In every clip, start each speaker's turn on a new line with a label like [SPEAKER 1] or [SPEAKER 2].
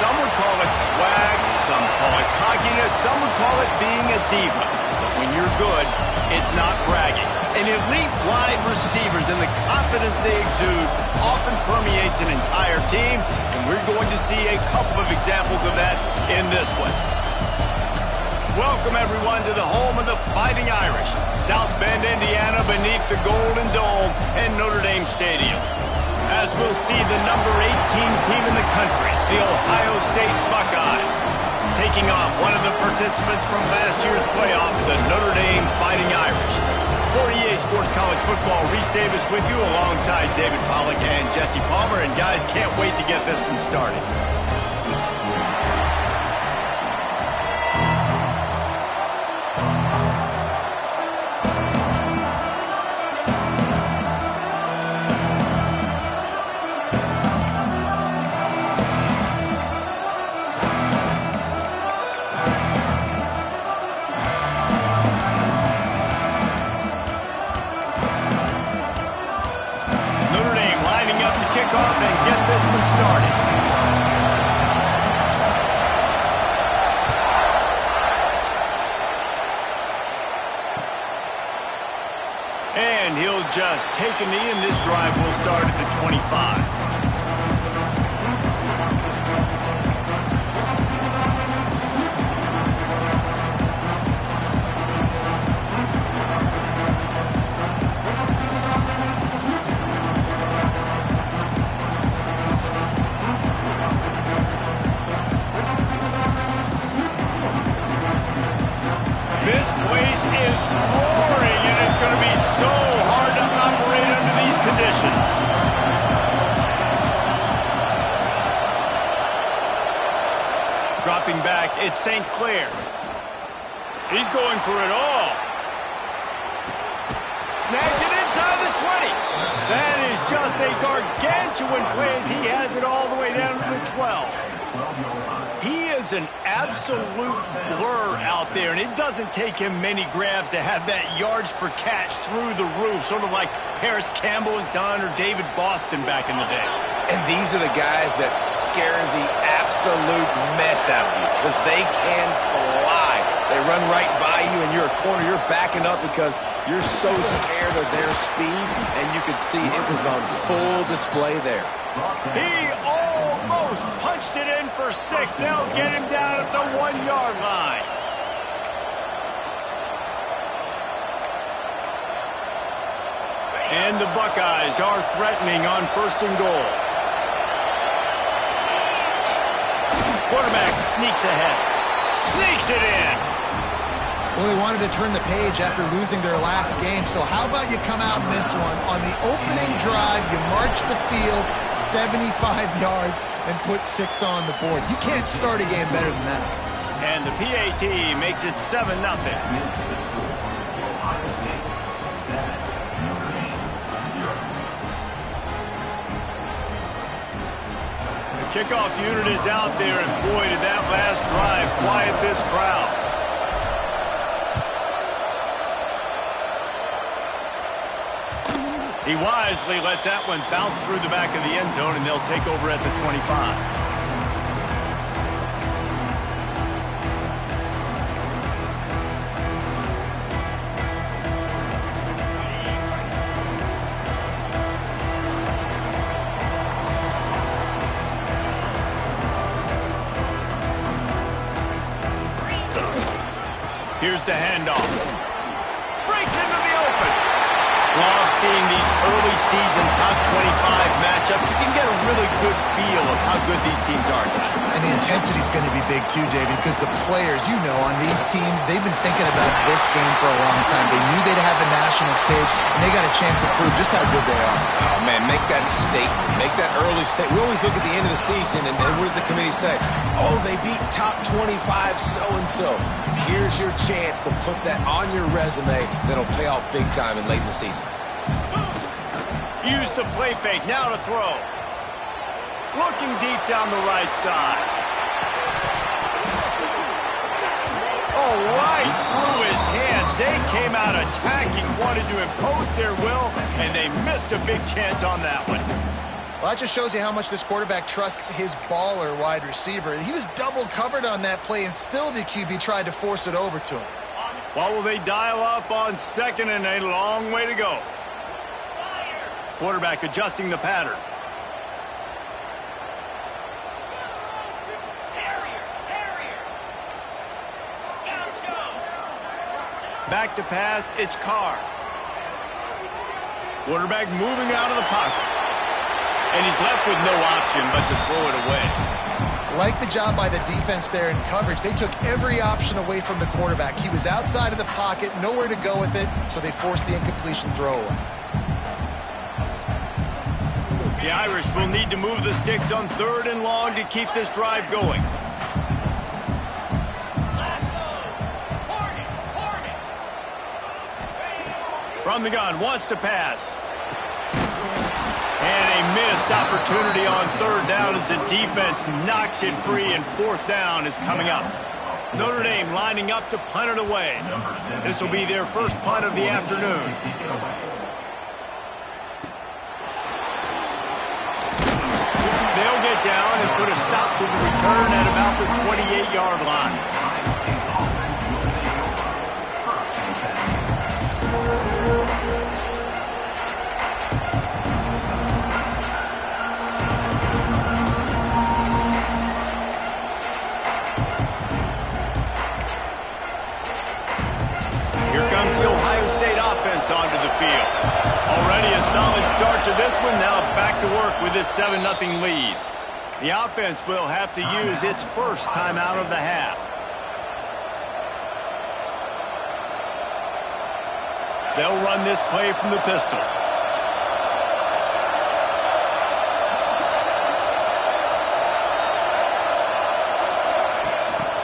[SPEAKER 1] Some would call it swag, some call it cockiness, some would call it being a diva. But when you're good, it's not bragging. And elite wide receivers and the confidence they exude often permeates an entire team, and we're going to see a couple of examples of that in this one. Welcome, everyone, to the home of the Fighting Irish, South Bend, Indiana, beneath the Golden Dome and Notre Dame Stadium. As we'll see the number 18 team in the country, the Ohio State Buckeyes, taking on one of the participants from last year's playoff, the Notre Dame Fighting Irish. For EA Sports College Football, Reese Davis with you alongside David Pollack and Jesse Palmer. And guys, can't wait to get this one started. And he'll just take a knee, and this drive will start at the 25. This place is roaring, and it's going to be so hard to operate under these conditions. Dropping back, it's St. Clair. He's going for it all. Snags it inside the 20. That is just a gargantuan play as he has it all the way down to the 12. He is an absolute blur out there, and it doesn't take him many grabs to have that yards per catch through the roof, sort of like Paris Campbell has done or David Boston back in the day.
[SPEAKER 2] And these are the guys that scare the absolute mess out of you because they can fly. They run right by you, and you're a corner. You're backing up because you're so scared of their speed, and you could see it was on full display there.
[SPEAKER 1] He almost punched it in for 6. They'll get him down at the 1-yard line. And the Buckeyes are threatening on 1st and goal. Quarterback sneaks ahead. Sneaks it in.
[SPEAKER 3] Well, they wanted to turn the page after losing their last game, so how about you come out in this one? On the opening drive, you march the field 75 yards and put 6 on the board. You can't start a game better than that.
[SPEAKER 1] And the PAT makes it 7-0. The kickoff unit is out there, and boy, did that last drive quiet this crowd. He wisely lets that one bounce through the back of the end zone, and they'll take over at the 25. Here's the handoff. Breaks into the open. Love seeing these early season top 25 matchups. You can get a really good feel of how good these teams are, guys.
[SPEAKER 3] And the intensity is going to be big too, David, because the players, you know, on these teams, they've been thinking about this game for a long time. They knew they'd have a national stage, and they got a chance to prove just how good they are.
[SPEAKER 2] Oh, man, make that statement. Make that early statement. We always look at the end of the season, and what does the committee say? Oh, they beat top 25 so-and-so. Here's your chance to put that on your resume that'll pay off big time and late in the season.
[SPEAKER 1] Use the play fake, now to throw. Looking deep down the right side. Oh, right through his hand. They came out attacking, wanted to impose their will, and they missed a big chance on that one.
[SPEAKER 3] Well, that just shows you how much this quarterback trusts his baller wide receiver. He was double covered on that play, and still the QB tried to force it over to him.
[SPEAKER 1] What will they dial up on 2nd and a long way to go? Quarterback adjusting the pattern. Back to pass, it's Carr. Quarterback moving out of the pocket. And he's left with no option but to throw it away.
[SPEAKER 3] Like the job by the defense there in coverage. They took every option away from the quarterback. He was outside of the pocket, nowhere to go with it, so they forced the incompletion throwaway.
[SPEAKER 1] The Irish will need to move the sticks on 3rd and long to keep this drive going. From the gun, wants to pass. And a missed opportunity on 3rd down as the defense knocks it free, and 4th down is coming up. Notre Dame lining up to punt it away. This will be their first punt of the afternoon. They'll get down and put a stop to the return at about the 28-yard line. Onto the field. Already a solid start to this one. Now back to work with this 7-0 lead. The offense will have to use its first timeout of the half. They'll run this play from the pistol.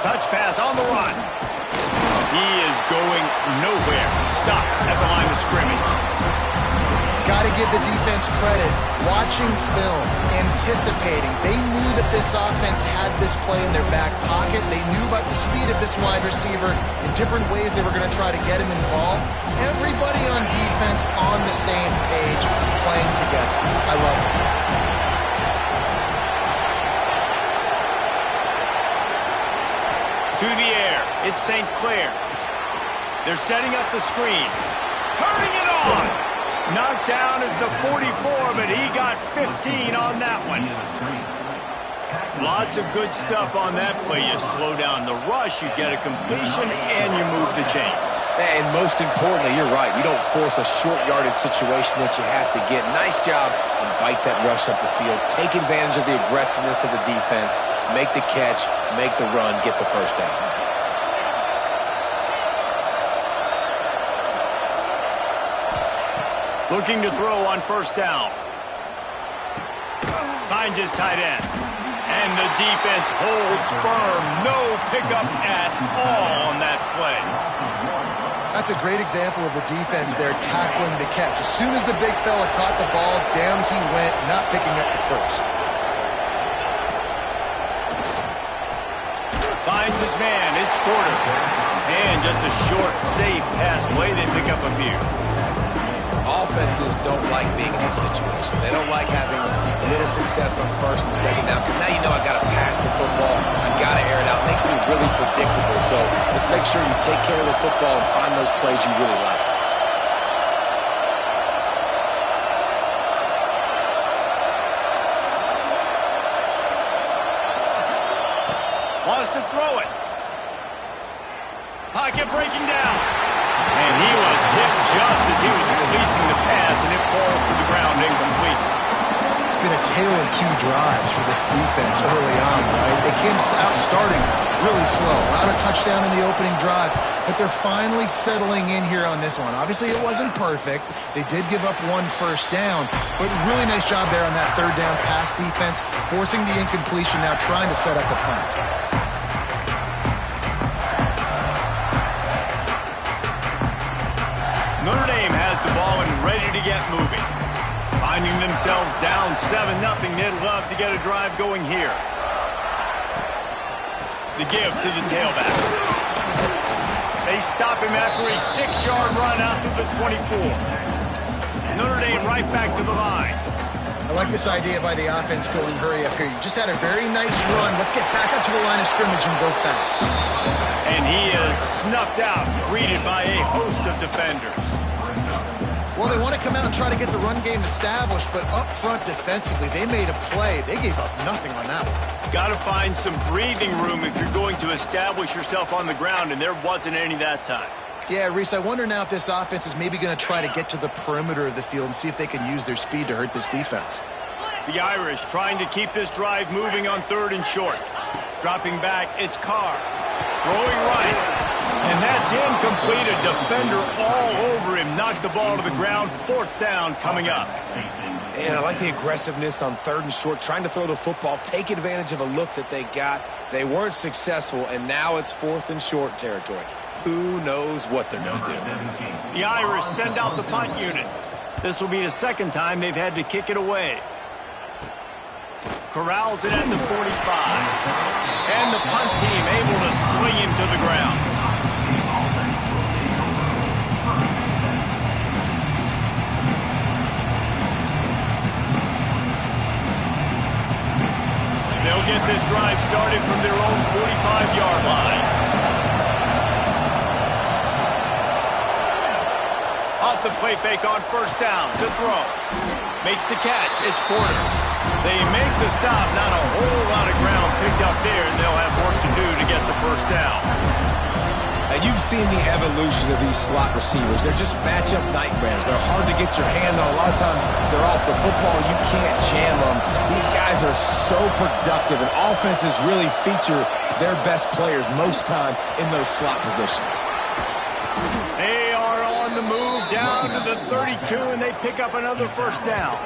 [SPEAKER 1] Touch pass on the run. He is going nowhere. Stopped at the line of scrimmage.
[SPEAKER 3] Got to give the defense credit. Watching film, anticipating. They knew that this offense had this play in their back pocket. They knew about the speed of this wide receiver in different ways they were going to try to get him involved. Everybody on defense on the same page, playing together. I love it.
[SPEAKER 1] To the air, it's St. Clair. They're setting up the screen. Turning it on! Knocked down at the 44, but he got 15 on that one. Lots of good stuff on that play. You slow down the rush, you get a completion, and you move the chains.
[SPEAKER 2] And most importantly, you're right. You don't force a short yardage situation that you have to get. Nice job. Invite that rush up the field. Take advantage of the aggressiveness of the defense. Make the catch, make the run, get the first down.
[SPEAKER 1] Looking to throw on 1st down. Finds his tight end. And the defense holds firm. No pickup at all on that play.
[SPEAKER 3] That's a great example of the defense there tackling the catch. As soon as the big fella caught the ball, down he went, not picking up the first.
[SPEAKER 1] Finds his man. It's Porter. And just a short, safe pass play. They pick up a few.
[SPEAKER 2] Offenses don't like being in these situations. They don't like having a little success on 1st and 2nd down, because now you know I got to pass the football. I got to air it out. It makes me really predictable. So let's make sure you take care of the football and find those plays you really like.
[SPEAKER 1] Wants to throw it. Pocket breaking down. And he was hit just as he was releasing the pass, and it falls to the ground incomplete.
[SPEAKER 3] It's been a tale of 2 drives for this defense early on, right? They came out starting really slow. Allowed a touchdown in the opening drive, but they're finally settling in here on this one. Obviously, it wasn't perfect. They did give up 1 first down, but really nice job there on that 3rd down pass defense, forcing the incompletion, now trying to set up a punt.
[SPEAKER 1] Notre Dame has the ball and ready to get moving. Finding themselves down 7-0, they'd love to get a drive going here. The give to the tailback. They stop him after a 6-yard run out to the 24. Notre Dame right back to the line.
[SPEAKER 3] I like this idea by the offense going hurry up here. You just had a very nice run. Let's get back up to the line of scrimmage and go fast.
[SPEAKER 1] And he is snuffed out, greeted by a host of defenders.
[SPEAKER 3] Well, they want to come out and try to get the run game established, but up front defensively, they made a play. They gave up nothing on that one.
[SPEAKER 1] Got to find some breathing room if you're going to establish yourself on the ground, and there wasn't any that time.
[SPEAKER 3] Yeah, Reese, I wonder now if this offense is maybe going to try to get to the perimeter of the field and see if they can use their speed to hurt this defense.
[SPEAKER 1] The Irish trying to keep this drive moving on 3rd and short. Dropping back, it's Carr. Throwing right. And that's incomplete. A defender all over him. Knocked the ball to the ground. 4th down coming up.
[SPEAKER 2] And I like the aggressiveness on 3rd and short, trying to throw the football, take advantage of a look that they got. They weren't successful, and now it's 4th and short territory. Who knows what they're going to do?
[SPEAKER 1] The Irish send out the punt unit. This will be the 2nd time they've had to kick it away. Corrals it at the 45. And the punt team able to swing him to the ground. They'll get this drive started from their own 45-yard line. Off the play fake on 1st down to throw. Makes the catch. It's Porter. They make the stop. Not a whole lot of ground picked up there, and they'll have work to do to get the 1st down.
[SPEAKER 2] And you've seen the evolution of these slot receivers. They're just matchup nightmares. They're hard to get your hand on. A lot of times they're off the football. You can't jam them. These guys are so productive, and offenses really feature their best players most time in those slot positions.
[SPEAKER 1] They are on the move down to the 32, and they pick up another 1st down.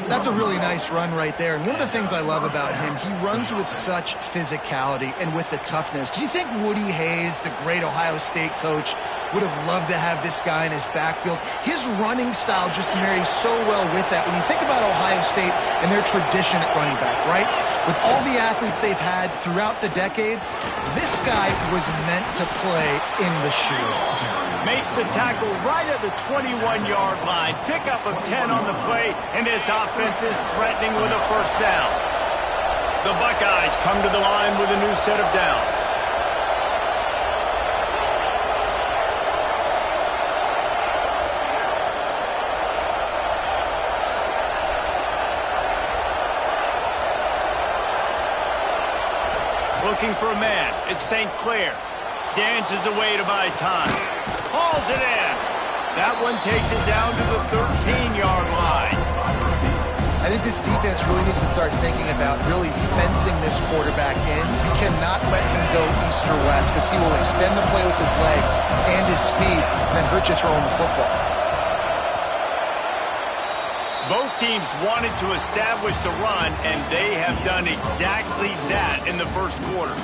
[SPEAKER 3] That's a really nice run right there. And one of the things I love about him, he runs with such physicality and with the toughness. Do you think Woody Hayes, the great Ohio State coach, would have loved to have this guy in his backfield? His running style just marries so well with that. When you think about Ohio State and their tradition at running back, right? With all the athletes they've had throughout the decades, this guy was meant to play in the shoe.
[SPEAKER 1] Makes the tackle right at the 21-yard line. Pickup of 10 on the play, and this offense is threatening with a 1st down. The Buckeyes come to the line with a new set of downs. Looking for a man. It's St. Clair. Dances away to buy time. Hauls it in. That one takes it down to the 13-yard line.
[SPEAKER 3] I think this defense really needs to start thinking about really fencing this quarterback in. You cannot let him go east or west because he will extend the play with his legs and his speed and then hurt you throwing the football.
[SPEAKER 1] Both teams wanted to establish the run, and they have done exactly that in the 1st quarter.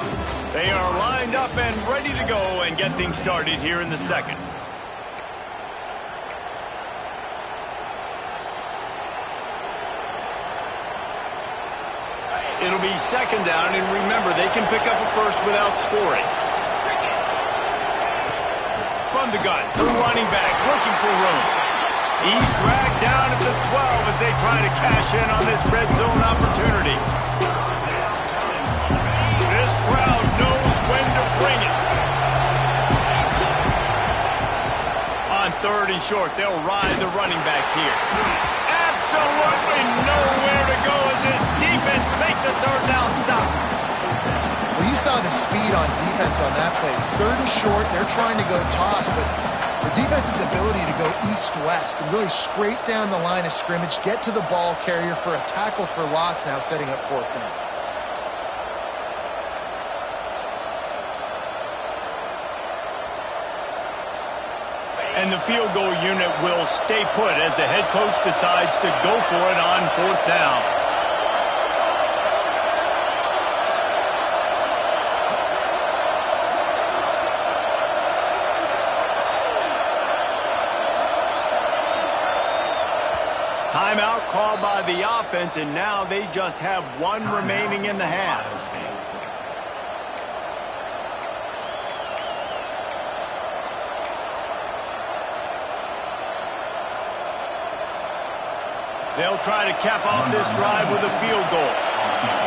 [SPEAKER 1] They are lined up and ready to go and get things started here in the 2nd. It'll be 2nd down, and remember, they can pick up a 1st without scoring. From the gun, the running back looking for room. He's dragged down at the 12 as they try to cash in on this red zone opportunity. This crowd knows when to bring it. On 3rd and short, they'll ride the running back here. Absolutely nowhere to go as this defense makes a 3rd down stop.
[SPEAKER 3] Well, you saw the speed on defense on that play. It's 3rd and short. They're trying to go toss, but the defense's ability to go east-west and really scrape down the line of scrimmage, get to the ball carrier for a tackle for loss now, setting up 4th down.
[SPEAKER 1] And the field goal unit will stay put as the head coach decides to go for it on 4th down. Timeout called by the offense, and now they just have 1 remaining in the half. They'll try to cap off this drive with a field goal.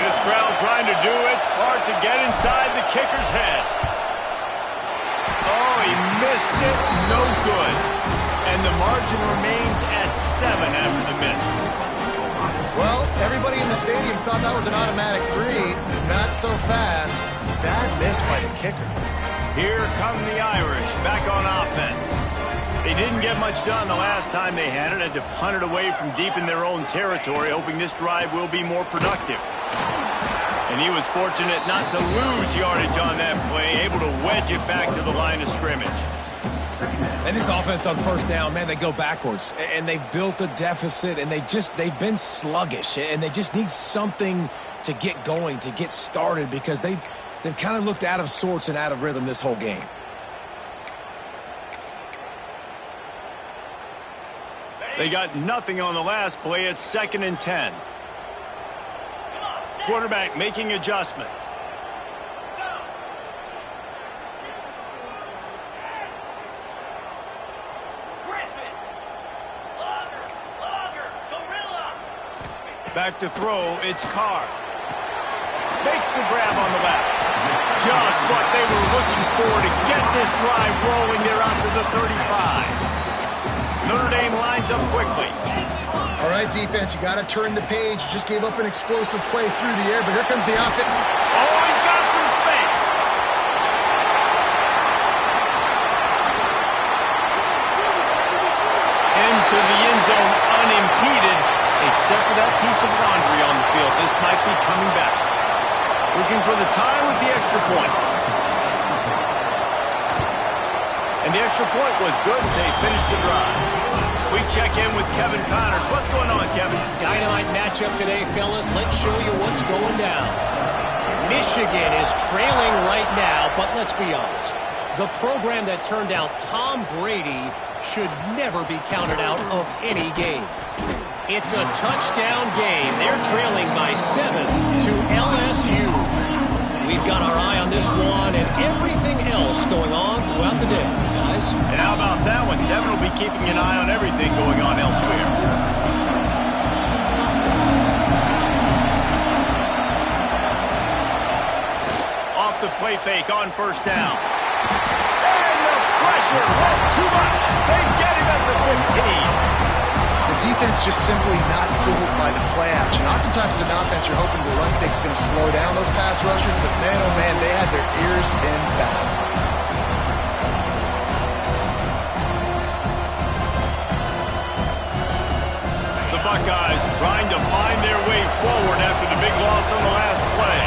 [SPEAKER 1] This crowd trying to do its part to get inside the kicker's head. Oh, he missed it. No good. And the margin remains at 7 after the miss.
[SPEAKER 3] Well, everybody in the stadium thought that was an automatic 3. Not so fast. Bad miss by the kicker.
[SPEAKER 1] Here come the Irish back on offense. They didn't get much done the last time they had it. Had to punt it away from deep in their own territory, hoping this drive will be more productive. And he was fortunate not to lose yardage on that play, able to wedge it back to the line of scrimmage.
[SPEAKER 2] And this offense on first down, man, they go backwards. And they've built a deficit, and they've been sluggish. And they just need something to get going, to get started, because they've kind of looked out of sorts and out of rhythm this whole game.
[SPEAKER 1] They got nothing on the last play. It's 2nd and 10. Quarterback making adjustments. Back to throw, it's Carr. Makes the grab on the left. Just what they were looking for to get this drive rolling. They're out to the 35. Notre Dame lines up quickly.
[SPEAKER 3] All right, defense, you got to turn the page. You just gave up an explosive play through the air, but here comes the offense.
[SPEAKER 1] Oh, he's got some space. Into the end zone unimpeded, except for that piece of laundry on the field. This might be coming back. Looking for the tie with the extra point. And the extra point was good as they finished the drive. We check in with Kevin Connors. What's going on, Kevin?
[SPEAKER 4] Dynamite matchup today, fellas. Let's show you what's going down. Michigan is trailing right now, but let's be honest. The program that turned out Tom Brady should never be counted out of any game. It's a touchdown game. They're trailing by 7 to LSU. We've got our eye on this one and everything else going on throughout the day, guys.
[SPEAKER 1] And how about that one? Kevin will be keeping an eye on everything going on elsewhere. Off the play fake on first down. And the pressure was too much. They get him at the 15.
[SPEAKER 3] The defense just simply not fooled by the play action. Oftentimes, as an offense, you're hoping the run fake's going to slow down those pass rushers, but man, oh man, they had their ears pinned back.
[SPEAKER 1] The Buckeyes trying to find their way forward after the big loss on the last play.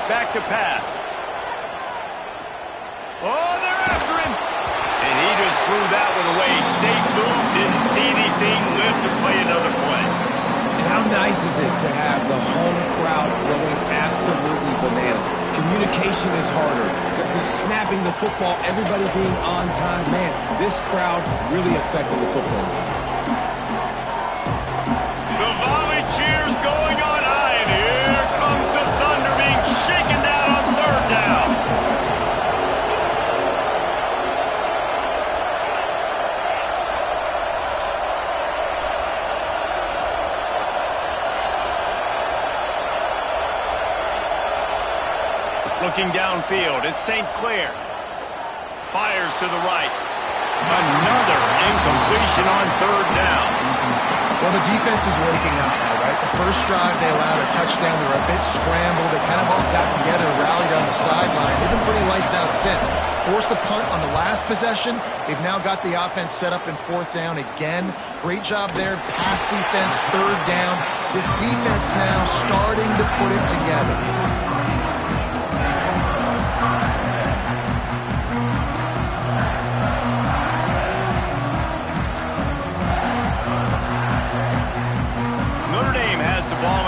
[SPEAKER 1] Back to pass. Oh, they're after him. And he just threw that one away. Safe move, didn't see anything, lived to play another play.
[SPEAKER 2] And how nice is it to have the home crowd going absolutely bananas? Communication is harder. The snapping the football, everybody being on time. Man, this crowd really affected the football game.
[SPEAKER 1] The volley cheers going on high, and here comes the Thunder being shaken down on third down. Looking downfield, it's St. Clair. Fires to the right. Another incompletion on third down.
[SPEAKER 3] Well, the defense is waking up now, right? The first drive, they allowed a touchdown. They were a bit scrambled. They kind of all got together, rallied on the sideline. They've been pretty lights out since. Forced a punt on the last possession. They've now got the offense set up in fourth down again. Great job there. Pass defense, third down. This defense now starting to put it together.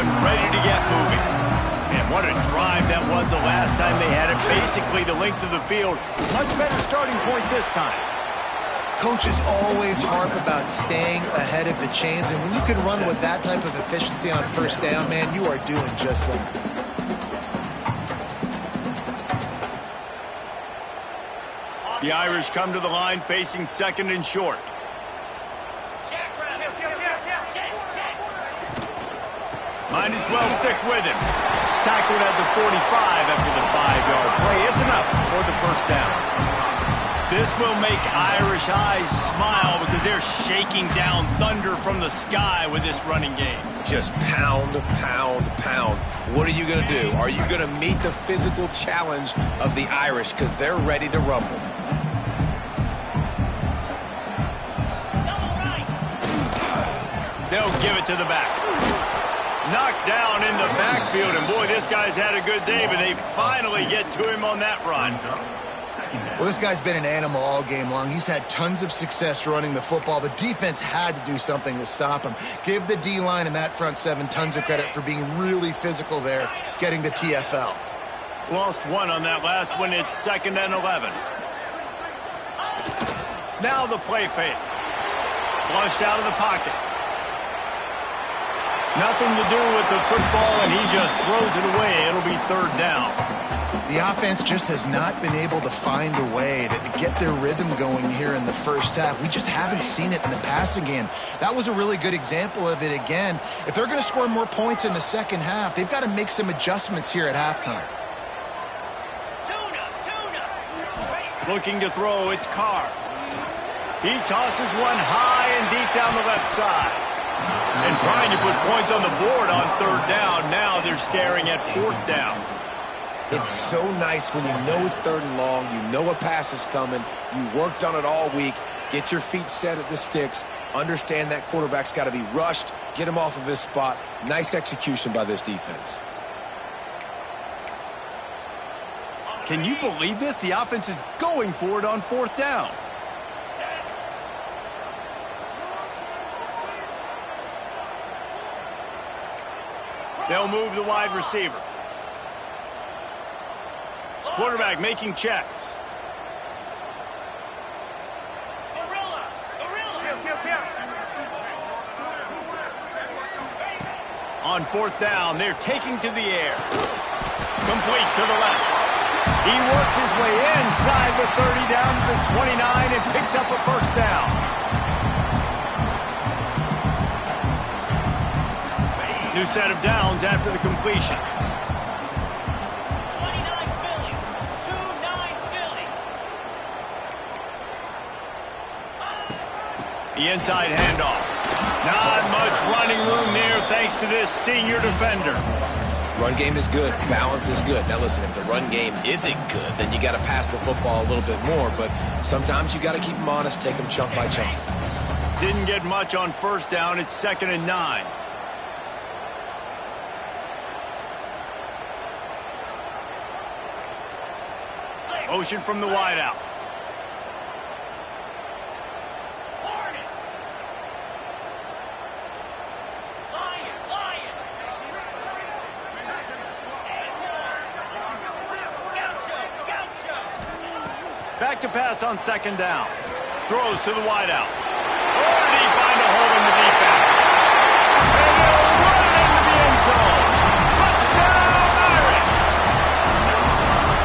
[SPEAKER 1] Ready to get moving. And what a drive that was the last time they had it. Basically the length of the field. Much better starting point this time.
[SPEAKER 3] Coaches always harp about staying ahead of the chains, and when you can run with that type of efficiency on first down, man, you are doing just that.
[SPEAKER 1] The Irish come to the line facing second and short. Might as well stick with him. Tackled at the 45 after the 5-yard play. It's enough for the first down. This will make Irish eyes smile because they're shaking down thunder from the sky with this running game.
[SPEAKER 2] Just pound, pound, pound. What are you going to do? Are you going to meet the physical challenge of the Irish because they're ready to rumble?
[SPEAKER 1] They'll give it to the back. Knocked down in the backfield, and boy, this guy's had a good day, but they finally get to him on that run.
[SPEAKER 3] Well, this guy's been an animal all game long. He's had tons of success running the football. The defense had to do something to stop him. Give the D-line and that front seven tons of credit for being really physical there, getting the TFL.
[SPEAKER 1] Lost one on that last one. It's 2nd and 11. Now the play fake. Flushed out of the pocket. Nothing to do with the football, and he just throws it away. It'll be 3rd down.
[SPEAKER 3] The offense just has not been able to find a way to get their rhythm going here in the first half. We just haven't seen it in the passing game. That was a really good example of it again. If they're going to score more points in the second half, they've got to make some adjustments here at halftime.
[SPEAKER 1] Looking to throw, it's Carr. He tosses one high and deep down the left side. And trying to put points on the board on 3rd down. Now they're staring at 4th down.
[SPEAKER 2] It's so nice when you know it's 3rd and long, you know a pass is coming, you worked on it all week, get your feet set at the sticks, understand that quarterback's got to be rushed, get him off of his spot. Nice execution by this defense.
[SPEAKER 1] Can you believe this? The offense is going for it on 4th down. They'll move the wide receiver. Quarterback making checks. On 4th down, they're taking to the air. Complete to the left. He works his way inside the 30 down to the 29 and picks up a 1st down. New set of downs after the completion.
[SPEAKER 5] 29 Philly. 2-9 Philly.
[SPEAKER 1] The inside handoff. Not much running room there thanks to this senior defender.
[SPEAKER 2] Run game is good. Balance is good. Now listen, if the run game isn't good, then you got to pass the football a little bit more. But sometimes you got to keep them honest, take them chunk by chunk.
[SPEAKER 1] Didn't get much on 1st down. It's 2nd and 9. Motion from the wideout. Back to pass on 2nd down. Throws to the wideout. Oh, did he find a hole in the defense? And he'll run it into the end zone. Touchdown, Irish!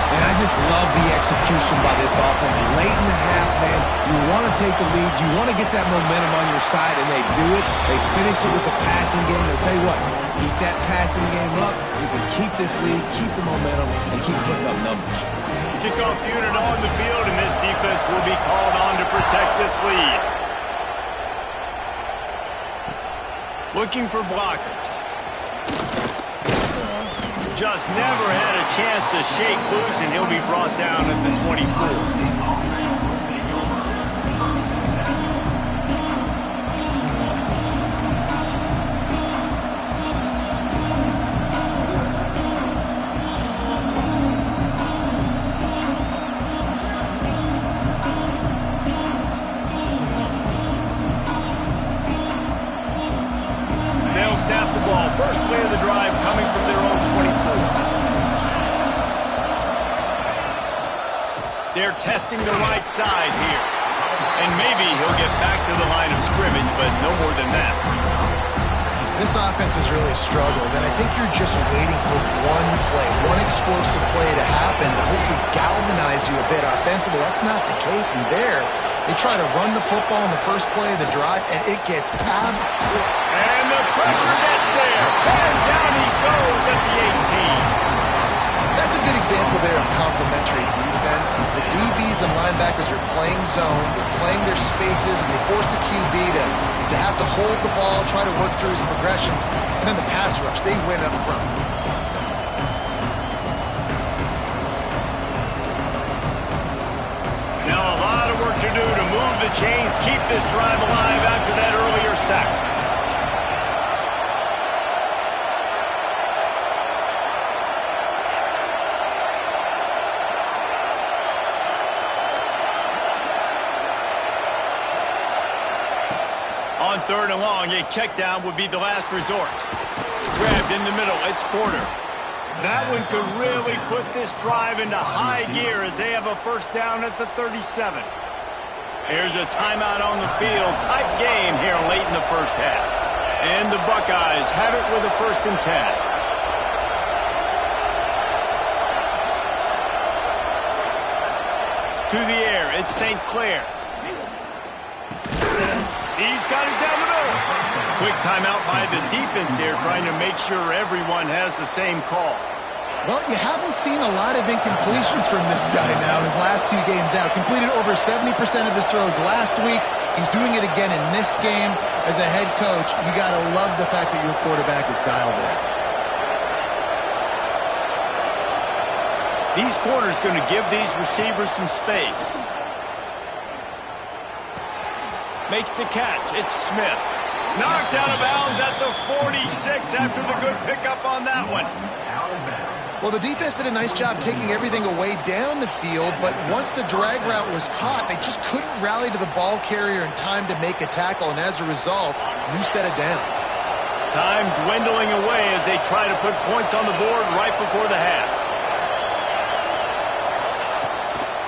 [SPEAKER 2] And I just love the execution by this offense. Late in the half, man, you want to take the lead. You want to get that momentum on your side, and they do it. They finish it with the passing game. I'll tell you what, keep that passing game up. You can keep this lead, keep the momentum, and keep putting up numbers.
[SPEAKER 1] Kickoff unit on the field, and this defense will be called on to protect this lead. Looking for blockers. Just never had a chance to shake loose, and he'll be brought down at the 24. First play of the drive coming from their own 24. They're testing the right side here. And maybe he'll get back to the line of scrimmage, but no more than that.
[SPEAKER 3] This offense has really struggled, and I think you're just waiting for one play, one explosive play to happen to hopefully galvanize you a bit offensively. That's not the case in there. They try to run the football in the first play of the drive, and it gets
[SPEAKER 1] And the pressure gets there. And down he goes at the 18.
[SPEAKER 3] That's a good example there of complementary defense. The DBs and linebackers are playing zone, they're playing their spaces, and they force the QB to have to hold the ball, try to work through his progressions, and then the pass rush, they win up front.
[SPEAKER 1] Now a lot of work to do to move the chains, keep this drive alive after that earlier sack. On 3rd and long, a check down would be the last resort. Grabbed in the middle, it's Porter. That one could really put this drive into high gear as they have a first down at the 37. Here's a timeout on the field. Tight game here late in the first half. And the Buckeyes have it with a 1st and 10. To the air, it's St. Clair. He's got it down the middle. Quick timeout by the defense there, trying to make sure everyone has the same call.
[SPEAKER 3] Well, you haven't seen a lot of incompletions from this guy now his last 2 games out. Completed over 70% of his throws last week. He's doing it again in this game. As a head coach, you got to love the fact that your quarterback is dialed in.
[SPEAKER 1] These corners going to give these receivers some space. Makes the catch. It's Smith. Knocked out of bounds at the 46 after the good pickup on that one.
[SPEAKER 3] Well, the defense did a nice job taking everything away down the field, but once the drag route was caught, they just couldn't rally to the ball carrier in time to make a tackle, and as a result, new set of downs.
[SPEAKER 1] Time dwindling away as they try to put points on the board right before the half.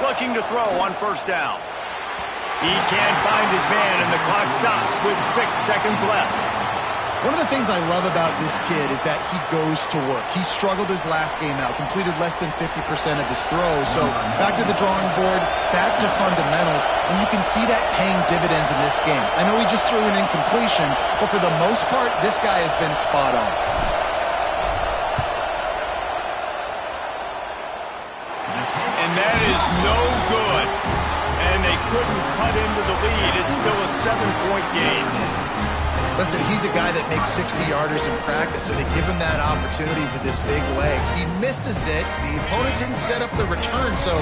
[SPEAKER 1] Looking to throw on 1st down. He can't find his man, and the clock stops with 6 seconds left.
[SPEAKER 3] One of the things I love about this kid is that he goes to work. He struggled his last game out, completed less than 50% of his throws. So back to the drawing board, back to fundamentals, and you can see that paying dividends in this game. I know he just threw an incompletion, but for the most part, this guy has been spot on.
[SPEAKER 1] And that is no good. And they couldn't cut into the lead. It's still a 7-point game.
[SPEAKER 3] Listen, he's a guy that makes 60-yarders in practice, so they give him that opportunity with this big leg. He misses it. The opponent didn't set up the return, so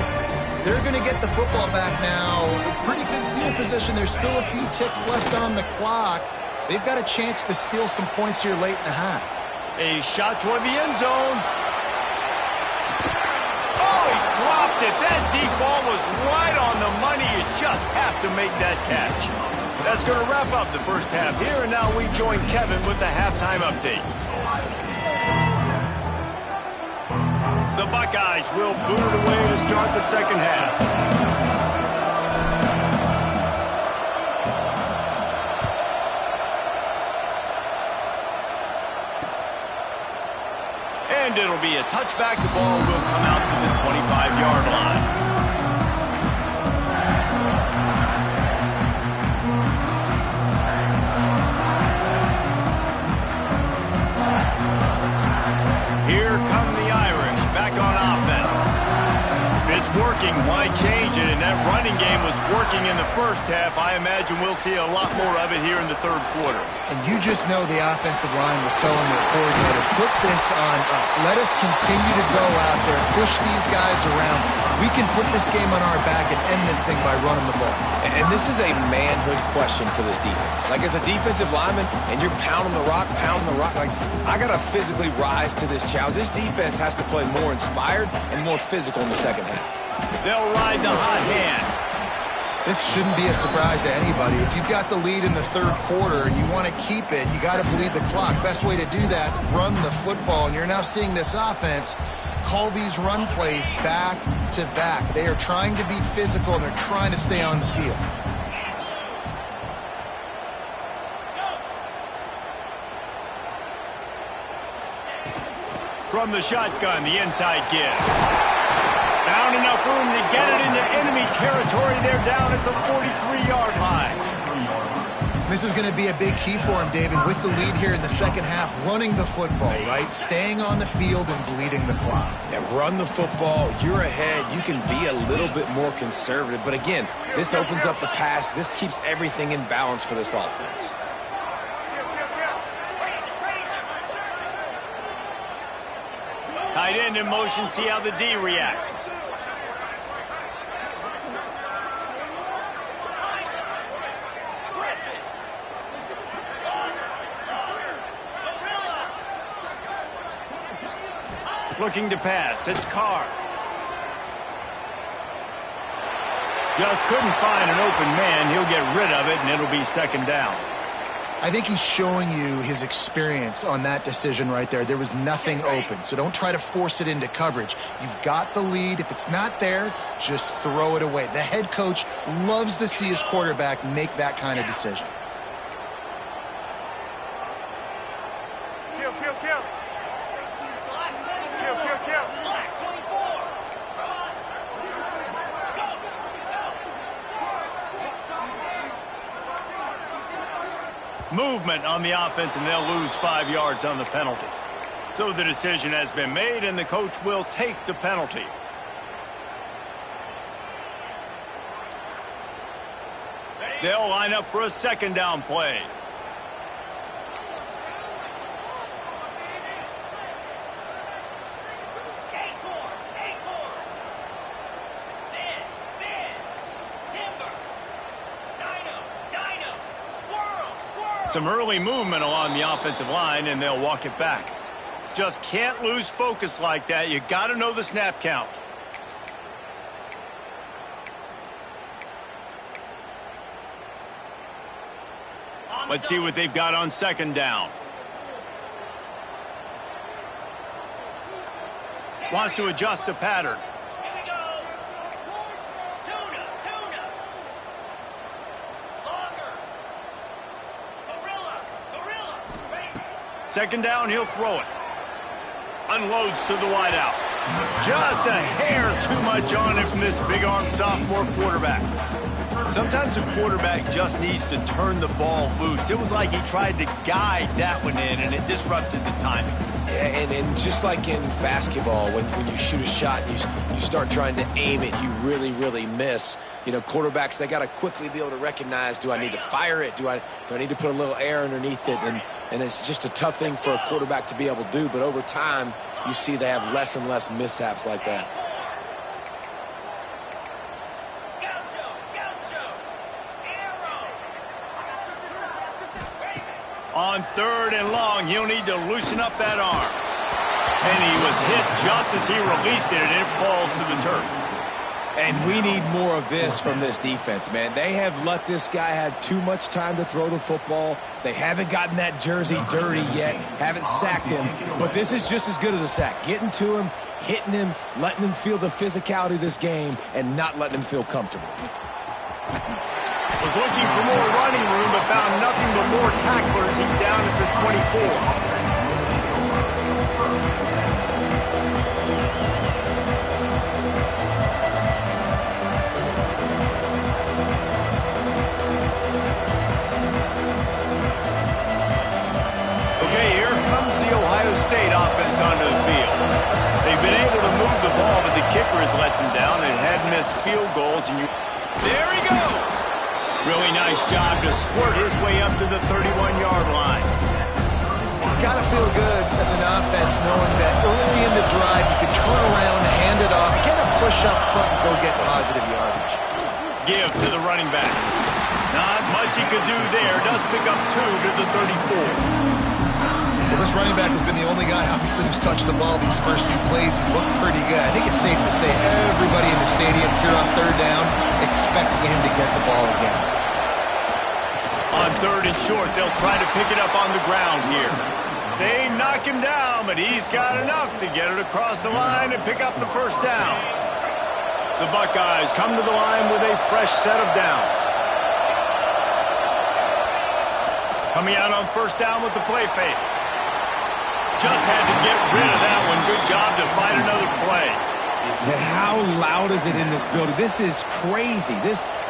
[SPEAKER 3] they're going to get the football back now. Pretty good field position. There's still a few ticks left on the clock. They've got a chance to steal some points here late in the half.
[SPEAKER 1] A shot toward the end zone. Oh, he dropped it. That deep ball was right on the money. You just have to make that catch. That's going to wrap up the first half here, and now we join Kevin with the halftime update. The Buckeyes will boot it away to start the second half. And it'll be a touchback. The ball will come out to the 25-yard line. Here come the Irish back on offense. If it's working, why change it? And that running game was working in the first half. I imagine we'll see a lot more of it here in the third quarter.
[SPEAKER 3] And you just know the offensive line was telling their coordinator, put this on us. Let us continue to go out there, push these guys around. We can put this game on our back and end this thing by running the ball.
[SPEAKER 2] And this is a manhood question for this defense. Like, as a defensive lineman, and you're pounding the rock, like, I got to physically rise to this challenge. This defense has to play more inspired and more physical in the second half.
[SPEAKER 1] They'll ride the hot hand.
[SPEAKER 3] This shouldn't be a surprise to anybody. If you've got the lead in the third quarter and you want to keep it, you got to bleed the clock. Best way to do that, run the football. And you're now seeing this offense call these run plays back to back. They are trying to be physical, and they're trying to stay on the field.
[SPEAKER 1] From the shotgun, the inside give. Found enough room to get it into enemy territory. They're down at the 43-yard line.
[SPEAKER 3] This is going to be a big key for him, David, with the lead here in the second half, running the football, right? Staying on the field and bleeding the clock.
[SPEAKER 2] Yeah, run the football. You're ahead. You can be a little bit more conservative. But again, this opens up the pass. This keeps everything in balance for this offense.
[SPEAKER 1] Tight end in motion, see how the D reacts. Looking to pass, it's Carr. Just couldn't find an open man. He'll get rid of it, and it'll be second down.
[SPEAKER 3] I think he's showing you his experience on that decision right there. There was nothing open, so don't try to force it into coverage. You've got the lead. If it's not there, just throw it away. The head coach loves to see his quarterback make that kind of decision.
[SPEAKER 5] Kill. Black 24.
[SPEAKER 1] Movement on the offense, and they'll lose 5 yards on the penalty. So the decision has been made, and the coach will take the penalty. They'll line up for a second down play. Some early movement along the offensive line, and they'll walk it back. Just can't lose focus like that. You got to know the snap count. Let's see what they've got on second down. Wants to adjust the pattern.
[SPEAKER 5] Here we go. Tuna. Longer. Gorilla.
[SPEAKER 1] Second down, he'll throw it. Unloads to the wideout. Just a hair too much on it from this big-arm sophomore quarterback. Sometimes a quarterback just needs to turn the ball loose. It was like he tried to guide that one in, and it disrupted the timing.
[SPEAKER 2] Yeah, and just like in basketball, when you shoot a shot and you start trying to aim it, you really miss. You know, quarterbacks, they got to quickly be able to recognize, do I need to fire it? Do I need to put a little air underneath it? And it's just a tough thing for a quarterback to be able to do. But over time, you see they have less and less mishaps like that.
[SPEAKER 1] On third and long, he'll need to loosen up that arm. And he was hit just as he released it, and it falls to the turf.
[SPEAKER 2] And we need more of this from this defense, man. They have let this guy have too much time to throw the football. They haven't gotten that jersey dirty yet, haven't sacked him. But this is just as good as a sack. Getting to him, hitting him, letting him feel the physicality of this game, and not letting him feel comfortable.
[SPEAKER 1] Was looking for more running room, but found nothing but more tacklers. He's down at the 24. Okay, here comes the Ohio State offense onto the field. They've been able to move the ball, but the kicker has let them down and had missed field goals. And there he goes! Really nice job to squirt his way up to the 31-yard line.
[SPEAKER 3] It's got to feel good as an offense knowing that early in the drive you can turn around, hand it off, get a push up front, and go get positive yardage.
[SPEAKER 1] Give to the running back. Not much he could do there. Does pick up 2 to the 34.
[SPEAKER 3] Well, this running back has been the only guy, obviously, who's touched the ball these first 2 plays. He's looked pretty good. I think it's safe to say everybody in the stadium here on third down expecting him to get the ball again.
[SPEAKER 1] On third and short, they'll try to pick it up on the ground here. They knock him down, but he's got enough to get it across the line and pick up the first down. The Buckeyes come to the line with a fresh set of downs. Coming out on first down with the play fake. Just had to get rid of that one. Good job to fight another play.
[SPEAKER 2] Man, how loud is it in this building? This is crazy.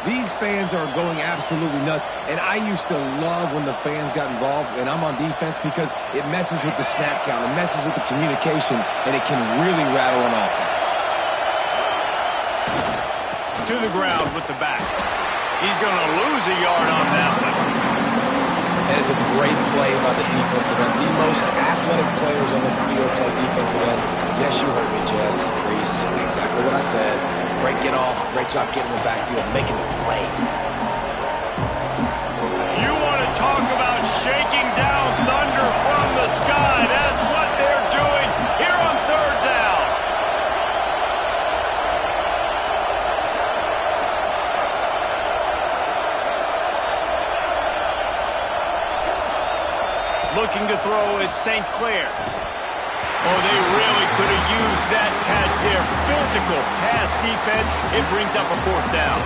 [SPEAKER 2] These fans are going absolutely nuts. And I used to love when the fans got involved, and I'm on defense, because it messes with the snap count. It messes with the communication, and it can really rattle an offense.
[SPEAKER 1] To the ground with the back. He's going to lose a yard on that one.
[SPEAKER 2] That is a great play by the defensive end. The most athletic players on the field play defensive end. Yes, you heard me, Jess, Reese. Exactly what I said. Great get off. Great job getting in the backfield, making the play.
[SPEAKER 1] You want to talk about shaking down thunder from the sky. That's what they're doing here on third down. Looking to throw at St. Clair. Oh, they really could have used that catch there. Physical pass defense. It brings up a fourth down.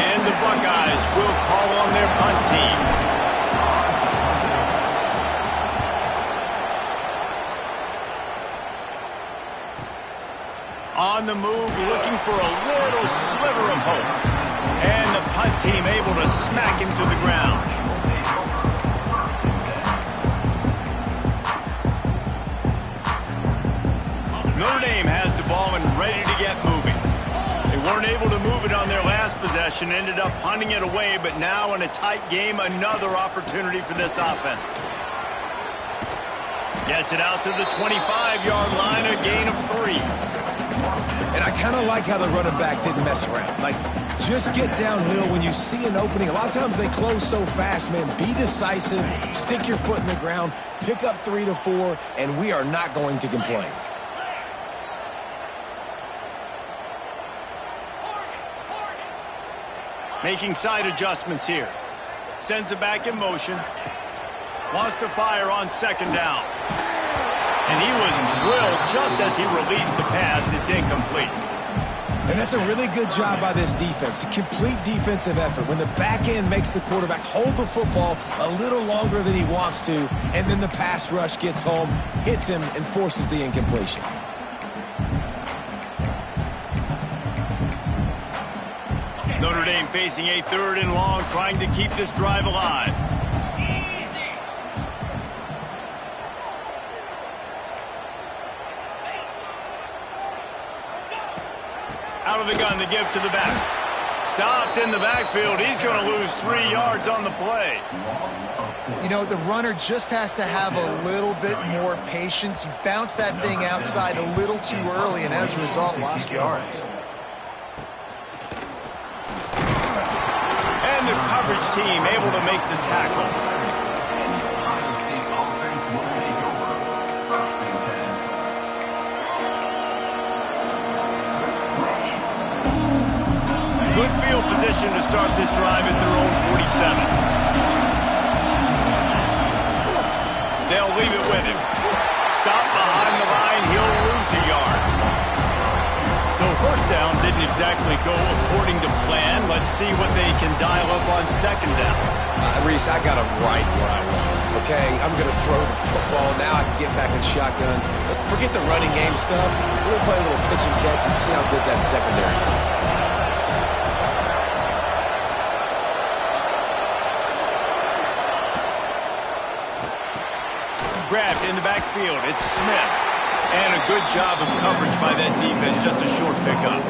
[SPEAKER 1] And the Buckeyes will call on their punt team. On the move, looking for a little sliver of hope. And the punt team able to smack him to the ground. Notre Dame has the ball and ready to get moving. They weren't able to move it on their last possession, ended up punting it away, but now in a tight game, another opportunity for this offense. Gets it out to the 25-yard line, a gain of 3.
[SPEAKER 2] And I kind of like how the running back didn't mess around. Like, just get downhill when you see an opening. A lot of times they close so fast, man. Be decisive, stick your foot in the ground, pick up 3 to 4, and we are not going to complain.
[SPEAKER 1] Making side adjustments here. Sends it back in motion. Wants to fire on second down. And he was drilled just as he released the pass. It's incomplete.
[SPEAKER 2] And that's a really good job by this defense. A complete defensive effort. When the back end makes the quarterback hold the football a little longer than he wants to, and then the pass rush gets home, hits him, and forces the incompletion.
[SPEAKER 1] Notre Dame facing a 3rd and long, trying to keep this drive alive. Out of the gun to give to the back. Stopped in the backfield. He's going to lose 3 yards on the play.
[SPEAKER 3] You know, the runner just has to have a little bit more patience. He bounced that thing outside a little too early, and as a result, lost yards.
[SPEAKER 1] And the coverage team able to make the tackle. Good field position to start this drive at their own 47. They'll leave it with him. Stop behind the line. He'll lose a yard. So first down didn't exactly go according to plan. Let's see what they can dial up on second down.
[SPEAKER 2] Reese, I got him right where I want him. Okay, I'm going to throw the football. Now I can get back in shotgun. Let's forget the running game stuff. We're going to play a little pitch and catch and see how good that secondary is.
[SPEAKER 1] Grabbed in the backfield. It's Smith. And a good job of coverage by that defense. Just a short pickup.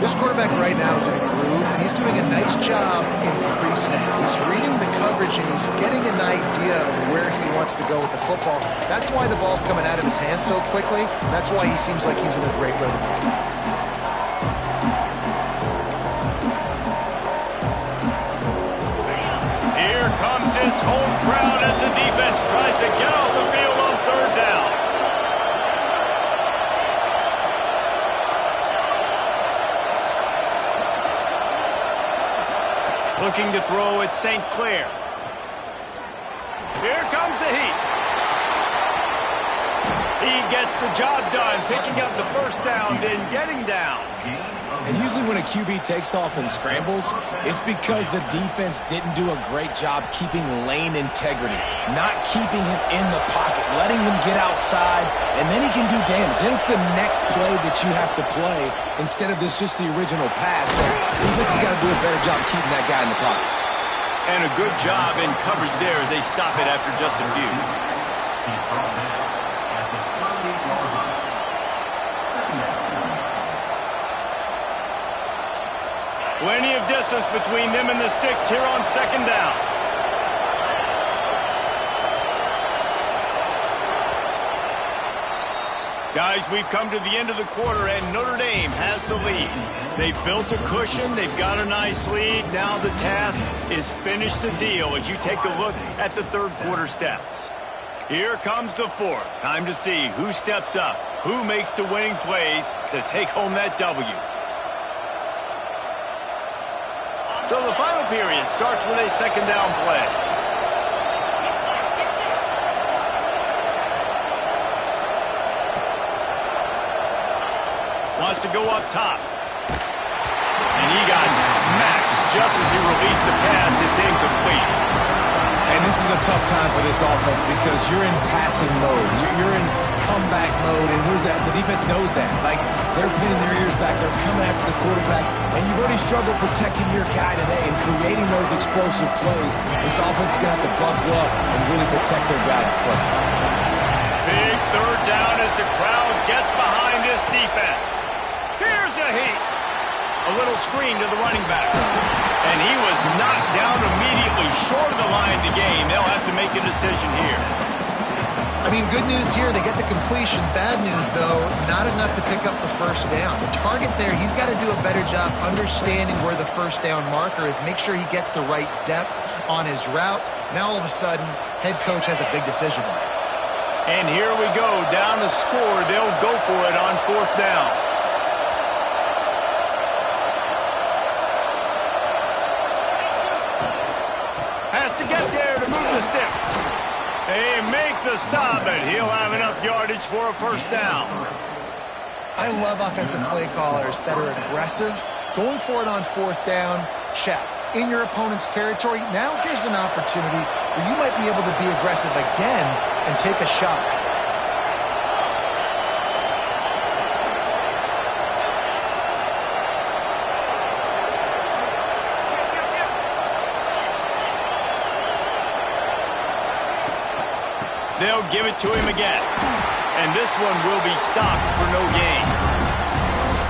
[SPEAKER 3] This quarterback right now is in a groove, and he's doing a nice job increasing it. He's reading the coverage, and he's getting an idea of where he wants to go with the football. That's why the ball's coming out of his hands so quickly. That's why he seems like he's in a great rhythm.
[SPEAKER 1] Here comes his home crowd as the defense tries to get off the field on third down. Looking to throw at St. Clair. Here comes the heat. He gets the job done, picking up the first down, then getting down.
[SPEAKER 2] And usually when a QB takes off and scrambles, it's because the defense didn't do a great job keeping lane integrity, not keeping him in the pocket, letting him get outside, and then he can do damage. Then it's the next play that you have to play instead of just the original pass. So defense has got to do a better job keeping that guy in the pocket.
[SPEAKER 1] And a good job in coverage there as they stop it after just a few. Plenty of distance between them and the sticks here on second down. Guys, we've come to the end of the quarter, and Notre Dame has the lead. They've built a cushion. They've got a nice lead. Now the task is finish the deal as you take a look at the third quarter stats. Here comes the fourth. Time to see who steps up, who makes the winning plays to take home that W. So the final period starts with a second down play. Wants to go up top. And he got smacked just as he released the pass. It's incomplete.
[SPEAKER 2] And this is a tough time for this offense because you're in passing mode. You're in comeback mode, and the defense knows that. Like, they're pinning their ears back. They're coming after the quarterback, and you've already struggled protecting your guy today and creating those explosive plays. This offense is going to have to buckle up and really protect their guy in front.
[SPEAKER 1] Big third down as the crowd gets behind this defense. Here's a heat. A little screen to the running back. And he was knocked down immediately short of the line to gain. They'll have to make a decision here.
[SPEAKER 3] I mean, good news here, they get the completion. Bad news, though, not enough to pick up the first down. The target there, he's got to do a better job understanding where the first down marker is, make sure he gets the right depth on his route. Now, all of a sudden, head coach has a big decision.
[SPEAKER 1] And here we go, down to score. They'll go for it on fourth down. Has to get there to move the sticks. They make the stop, and he'll have enough yardage for a first down.
[SPEAKER 3] I love offensive play callers that are aggressive. Going for it on fourth down, check. In your opponent's territory, now here's an opportunity where you might be able to be aggressive again and take a shot.
[SPEAKER 1] They'll give it to him again. And this one will be stopped for no gain.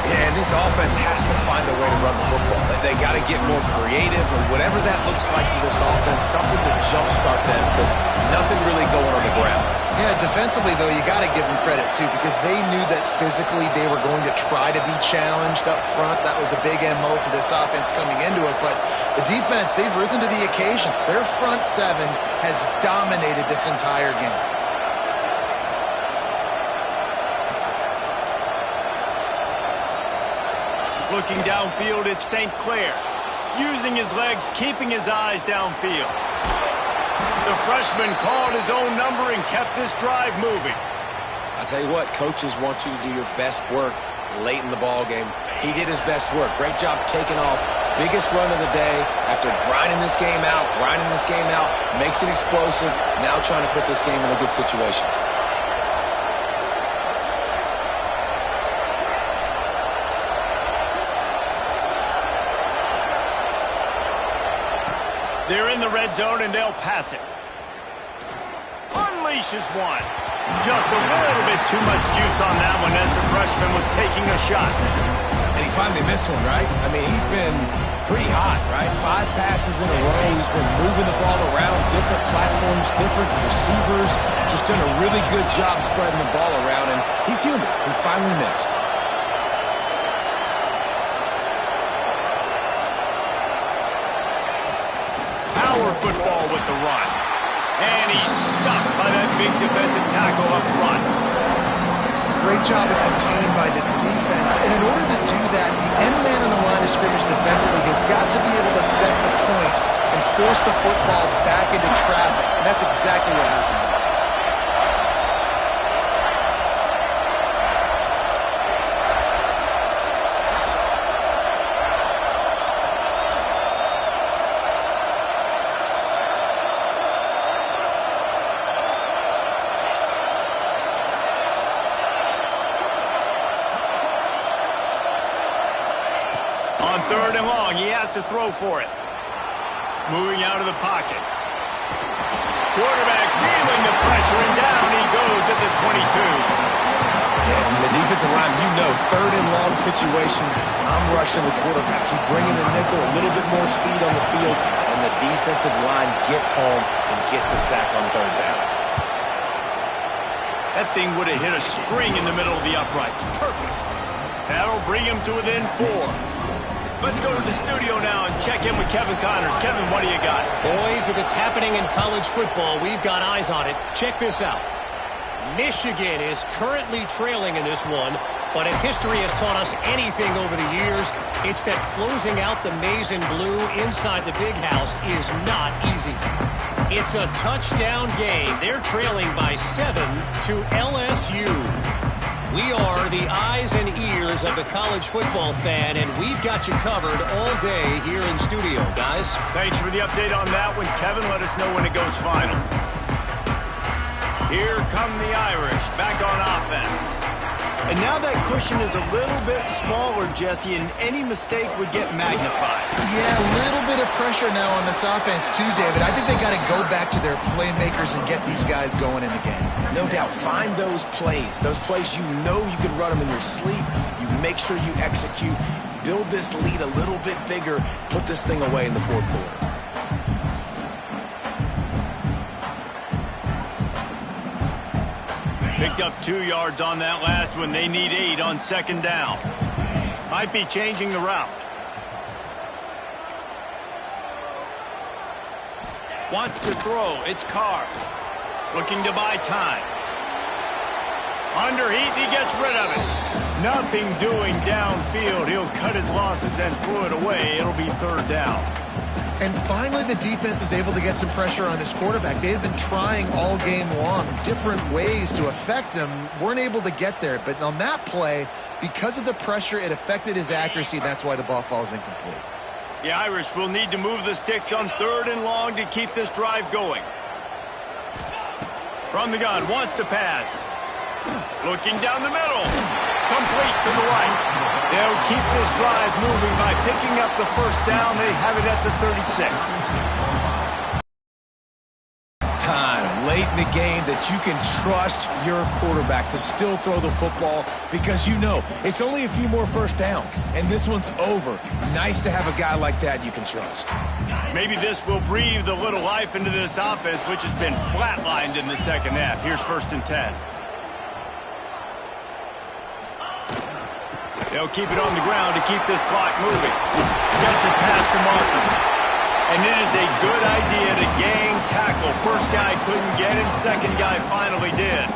[SPEAKER 2] Yeah, and this offense has to find a way to run the football. They got to get more creative, or whatever that looks like for this offense, something to jumpstart them, because nothing really going on the ground.
[SPEAKER 3] Yeah, defensively, though, you got to give them credit, too, because they knew that physically they were going to try to be challenged up front. That was a big MO for this offense coming into it. But the defense, they've risen to the occasion. Their front seven has dominated this entire game.
[SPEAKER 1] Looking downfield, it's St. Clair. Using his legs, keeping his eyes downfield. The freshman called his own number and kept this drive moving.
[SPEAKER 2] I'll tell you what, coaches want you to do your best work late in the ball game. He did his best work. Great job taking off. Biggest run of the day after grinding this game out, makes it explosive, now trying to put this game in a good situation.
[SPEAKER 1] They're in the red zone, and they'll pass it. Unleashes one. Just a little bit too much juice on that one as the freshman was taking a shot.
[SPEAKER 2] And he finally missed one, right? I mean, he's been pretty hot, right? 5 passes in a row. He's been moving the ball around, different platforms, different receivers. Just doing a really good job spreading the ball around, and he's human. He finally missed.
[SPEAKER 1] Football with the run. And he's stuffed by that big defensive tackle up front.
[SPEAKER 3] Great job of contained by this defense. And in order to do that, the end man on the line of scrimmage defensively has got to be able to set the point and force the football back into traffic. And that's exactly what happened.
[SPEAKER 1] third and long. He has to throw for it. Moving out of the pocket. Quarterback feeling the pressure, and down he goes at the 22.
[SPEAKER 2] Yeah, and the defensive line, you know, third and long situations, I'm rushing the quarterback. You bring in the nickel, a little bit more speed on the field, and the defensive line gets home and gets the sack on third down.
[SPEAKER 1] That thing would have hit a string in the middle of the uprights. Perfect. That'll bring him to within 4. Let's go to the studio now and check in with Kevin Connors. Kevin, what do you got?
[SPEAKER 4] Boys, if it's happening in college football, we've got eyes on it. Check this out. Michigan is currently trailing in this one, but if history has taught us anything over the years, it's that closing out the maize and blue inside the big house is not easy. It's a touchdown game. They're trailing by 7 to LSU. We are the eyes and ears of the college football fan, and we've got you covered all day here in studio, guys.
[SPEAKER 1] Thanks for the update on that one, Kevin. Let us know when it goes final. Here come the Irish, back on offense. And now that cushion is a little bit smaller, Jesse, and any mistake would get magnified.
[SPEAKER 3] Yeah, a little bit of pressure now on this offense too, David. I think they got to go back to their playmakers and get these guys going in the game.
[SPEAKER 2] No doubt, find those plays you know you can run them in your sleep. You make sure you execute, build this lead a little bit bigger, put this thing away in the fourth quarter.
[SPEAKER 1] Picked up 2 yards on that last one. They need 8 on second down. Might be changing the route. Wants to throw. It's Carr. Looking to buy time. Under heat, he gets rid of it. Nothing doing downfield. He'll cut his losses and throw it away. It'll be third down.
[SPEAKER 3] And finally, the defense is able to get some pressure on this quarterback. They had been trying all game long different ways to affect him. Weren't able to get there. But on that play, because of the pressure, it affected his accuracy. That's why the ball falls incomplete.
[SPEAKER 1] The Irish will need to move the sticks on third and long to keep this drive going. From the gun, wants to pass. Looking down the middle. Complete to the right. They'll keep this drive moving by picking up the first down. They have it at the 36.
[SPEAKER 2] Time late in the game that you can trust your quarterback to still throw the football because you know it's only a few more first downs, and this one's over. Nice to have a guy like that you can trust.
[SPEAKER 1] Maybe this will breathe a little life into this offense, which has been flatlined in the second half. Here's 1st and 10. They'll keep it on the ground to keep this clock moving. Gets it past to Martin. And it is a good idea to gang tackle. First guy couldn't get him. Second guy finally did.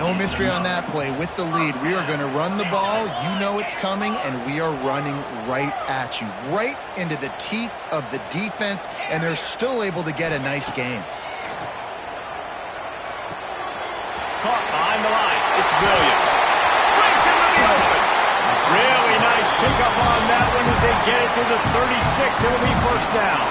[SPEAKER 3] No mystery on that play. With the lead, we are going to run the ball. You know it's coming, and we are running right at you. Right into the teeth of the defense, and they're still able to get a nice game.
[SPEAKER 1] Caught behind the line. It's Williams. Breaks into the open. Really nice pickup on that one as they get it to the 36. It'll be first down.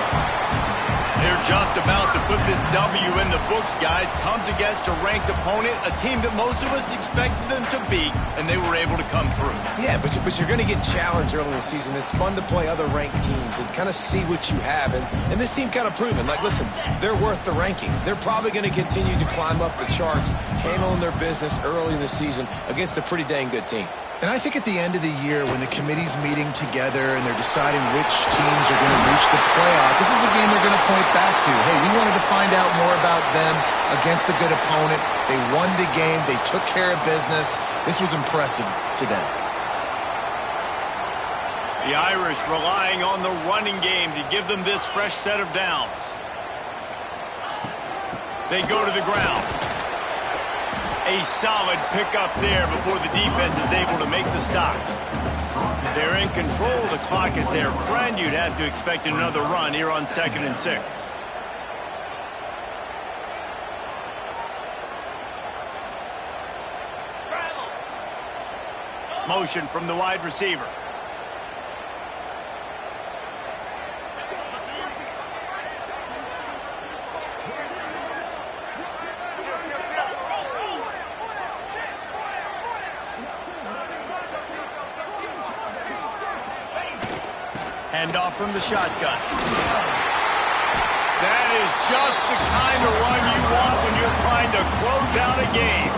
[SPEAKER 1] They're just about to put this W in the books, guys. Comes against a ranked opponent, a team that most of us expected them to beat, and they were able to come through.
[SPEAKER 2] Yeah, but you're going to get challenged early in the season. It's fun to play other ranked teams and kind of see what you have. And this team kind of proven, like, listen, they're worth the ranking. They're probably going to continue to climb up the charts, handling their business early in the season against a pretty dang good team.
[SPEAKER 3] And I think at the end of the year, when the committee's meeting together and they're deciding which teams are going to reach the playoff, this is a game they're going to point back to. Hey, we wanted to find out more about them against a good opponent. They won the game. They took care of business. This was impressive to them.
[SPEAKER 1] The Irish relying on the running game to give them this fresh set of downs. They go to the ground. A solid pickup there before the defense is able to make the stop. They're in control. The clock is their friend. You'd have to expect another run here on 2nd and 6. Motion from the wide receiver. handoff from the shotgun. That is just the kind of run you want when you're trying to close out a game.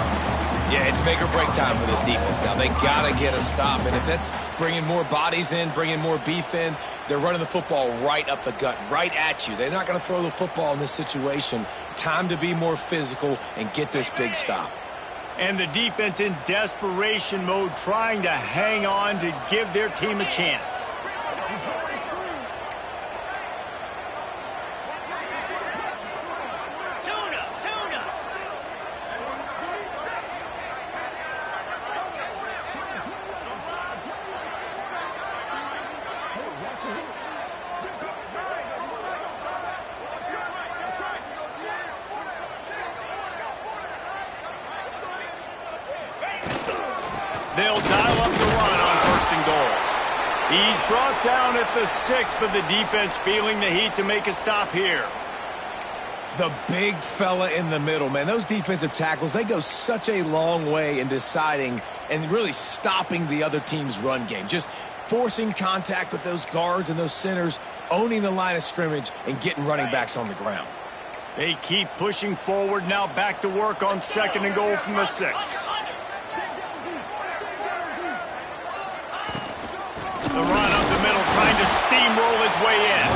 [SPEAKER 2] Yeah, it's make or break time for this defense now. They got to get a stop, and if that's bringing more bodies in, bringing more beef in, they're running the football right up the gut, right at you. They're not going to throw the football in this situation. Time to be more physical and get this big stop.
[SPEAKER 1] And the defense in desperation mode, trying to hang on to give their team a chance. They'll dial up the run on 1st and goal. He's brought down at the 6, but the defense feeling the heat to make a stop here.
[SPEAKER 2] The big fella in the middle, man. Those defensive tackles, they go such a long way in deciding and really stopping the other team's run game. Just forcing contact with those guards and those centers, owning the line of scrimmage, and getting running backs on the ground.
[SPEAKER 1] They keep pushing forward, now back to work on 2nd and goal from the 6. The run up the middle, trying to steamroll his way in.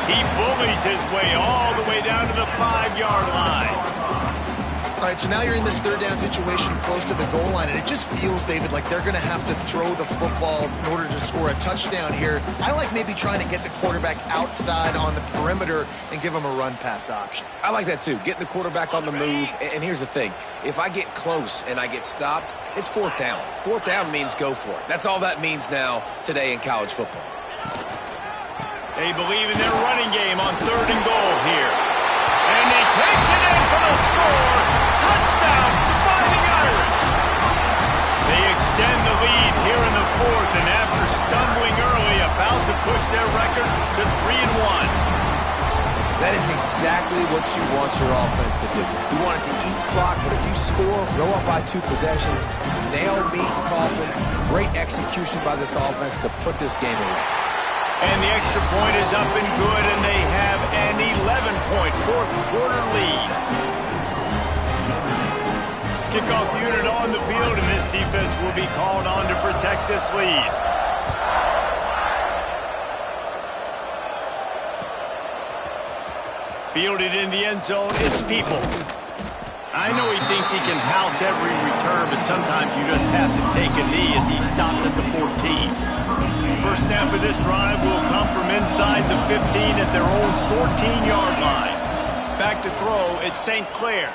[SPEAKER 1] He bullies his way all the way down to the 5-yard line.
[SPEAKER 3] All right, so now you're in this 3rd down situation close to the goal line, and it just feels, David, like they're going to have to throw the football in order to score a touchdown here. I like maybe trying to get the quarterback outside on the perimeter and give him a run-pass option.
[SPEAKER 2] I like that too. Getting the quarterback on the move. And here's the thing. If I get close and I get stopped, it's 4th down. 4th down means go for it. That's all that means now today in college football.
[SPEAKER 1] They believe in their running game on 3rd and goal here. And he takes it in for the score. Touchdown, Fighting Irish. They extend the lead here in the 4th, and after stumbling early, about to push their record to 3-1.
[SPEAKER 2] That is exactly what you want your offense to do. You want it to eat clock, but if you score, go up by 2 possessions, nail, meet, coffin. Great execution by this offense to put this game away.
[SPEAKER 1] And the extra point is up and good, and they have an 11-point 4th quarter lead. Kickoff unit on the field, and this defense will be called on to protect this lead. Fielded in the end zone, it's Peoples. I know he thinks he can house every return, but sometimes you just have to take a knee as he stopped at the 14. First snap of this drive will come from inside the 15 at their own 14-yard line. Back to throw, it's St. Clair.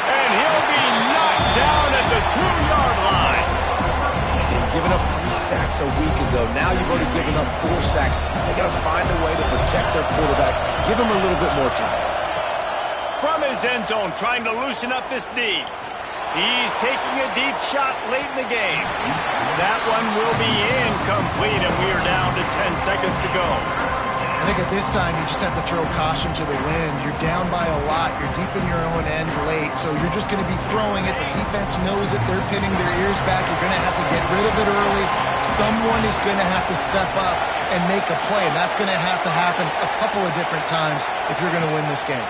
[SPEAKER 1] And he'll be knocked down at the 2-yard line.
[SPEAKER 2] And giving up 3 sacks a week ago. Now you've already given up 4 sacks. They got to find a way to protect their quarterback. Give him a little bit more time.
[SPEAKER 1] From his end zone, trying to loosen up this D. He's taking a deep shot late in the game. That one will be incomplete, and we are down to 10 seconds to go.
[SPEAKER 3] I think at this time, you just have to throw caution to the wind. You're down by a lot. You're deep in your own end late, so you're just going to be throwing it. The defense knows it. They're pinning their ears back. You're going to have to get rid of it early. Someone is going to have to step up and make a play, and that's going to have to happen a couple of different times if you're going to win this game.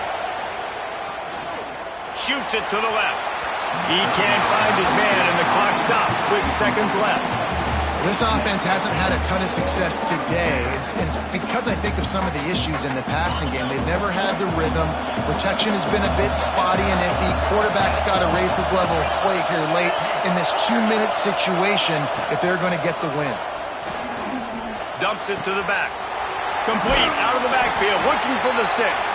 [SPEAKER 1] Shoots it to the left. He can't find his man, and the clock stops with seconds left.
[SPEAKER 3] This offense hasn't had a ton of success today. It's because I think of some of the issues in the passing game. They've never had the rhythm. Protection has been a bit spotty and iffy. Quarterback's got to raise his level of play here late in this 2-minute situation if they're going to get the win.
[SPEAKER 1] Dumps it to the back. Complete out of the backfield, looking for the sticks.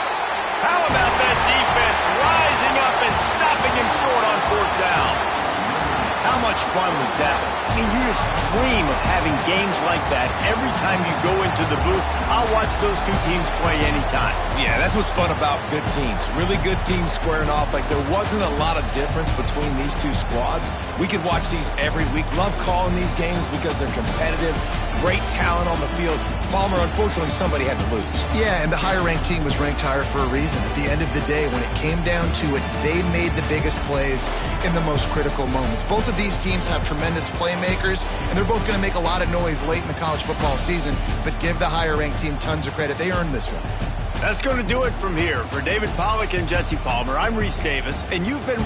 [SPEAKER 1] How about that defense rising up and stopping him short on 4th down? How much fun was that? I mean, you just dream of having games like that every time you go into the booth. I'll watch those 2 teams play anytime.
[SPEAKER 2] Yeah, that's what's fun about good teams. Really good teams squaring off. Like, there wasn't a lot of difference between these 2 squads. We could watch these every week. Love calling these games because they're competitive. Great talent on the field. Palmer, unfortunately, somebody had to lose.
[SPEAKER 3] Yeah, and the higher-ranked team was ranked higher for a reason. At the end of the day, when it came down to it, they made the biggest plays, in the most critical moments. Both of these teams have tremendous playmakers, and they're both going to make a lot of noise late in the college football season, but give the higher-ranked team tons of credit. They earned this one.
[SPEAKER 1] That's going to do it from here. For David Pollack and Jesse Palmer, I'm Reese Davis, and you've been...